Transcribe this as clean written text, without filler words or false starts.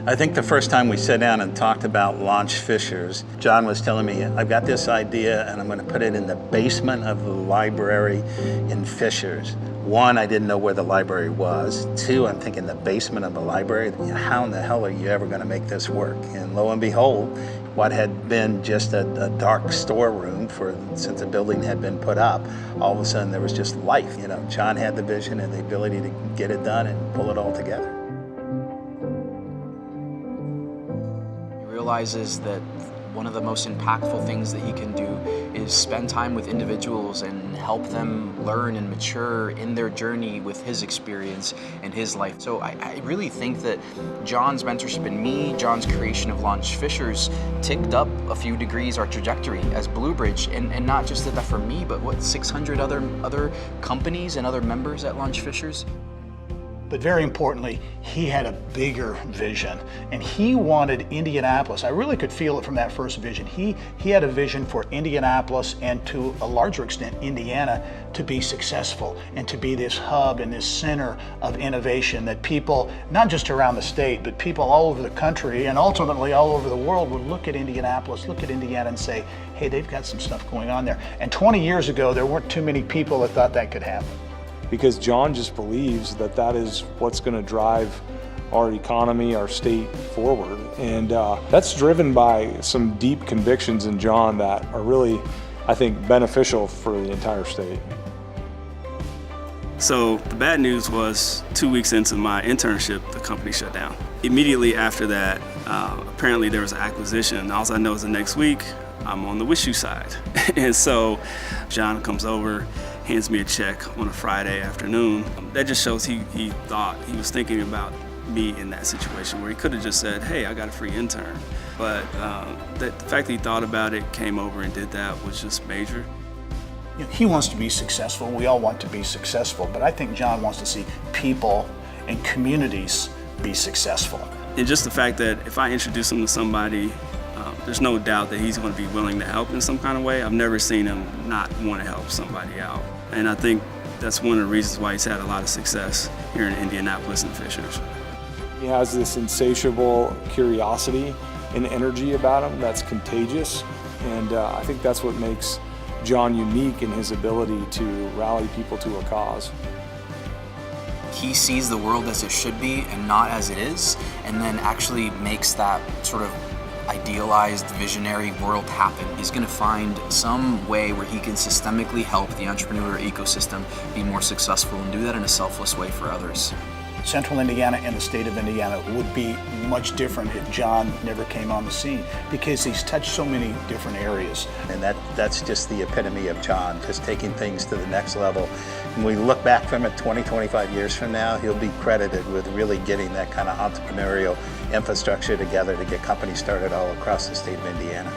I think the first time we sat down and talked about launch fishers, John was telling me, I've got this idea and I'm going to put it in the basement of the library in Fishers. One, I didn't know where the library was. Two, I'm thinking the basement of the library, how in the hell are you ever going to make this work? And lo and behold, what had been just a dark storeroom since the building had been put up, all of a sudden there was just life. You know, John had the vision and the ability to get it done and pull it all together. He realizes that one of the most impactful things that he can do is spend time with individuals and help them learn and mature in their journey with his experience and his life. So I really think that John's mentorship in me, John's creation of Launch Fishers, ticked up a few degrees our trajectory as Bluebridge, and not just did that for me, but what, 600 other companies and other members at Launch Fishers? But very importantly, he had a bigger vision, and he wanted Indianapolis. I really could feel it from that first vision. He had a vision for Indianapolis, and to a larger extent, Indiana, to be successful and to be this hub and this center of innovation that people, not just around the state, but people all over the country and ultimately all over the world would look at Indianapolis, look at Indiana and say, hey, they've got some stuff going on there. And 20 years ago, there weren't too many people that thought that could happen. Because John just believes that that is what's going to drive our economy, our state forward. And that's driven by some deep convictions in John that are really, I think, beneficial for the entire state. So the bad news was 2 weeks into my internship, the company shut down. Immediately after that, apparently there was an acquisition. All I know is the next week, I'm on the wish you side. And so John comes over, hands me a check on a Friday afternoon. That just shows he was thinking about me in that situation where he could have just said, hey, I got a free intern. But the fact that he thought about it, came over and did that was just major. You know, he wants to be successful. We all want to be successful, but I think John wants to see people and communities be successful. And just the fact that if I introduce him to somebody, there's no doubt that he's going to be willing to help in some kind of way. I've never seen him not want to help somebody out. And I think that's one of the reasons why he's had a lot of success here in Indianapolis and Fishers. He has this insatiable curiosity and energy about him that's contagious. And I think that's what makes John unique in his ability to rally people to a cause. He sees the world as it should be and not as it is, and then actually makes that sort of idealized visionary world happen. He's going to find some way where he can systemically help the entrepreneur ecosystem be more successful and do that in a selfless way for others. Central Indiana and the state of Indiana would be much different if John never came on the scene, because he's touched so many different areas. And that's just the epitome of John, just taking things to the next level. When we look back from it 20, 25 years from now, he'll be credited with really getting that kind of entrepreneurial infrastructure together to get companies started all across the state of Indiana.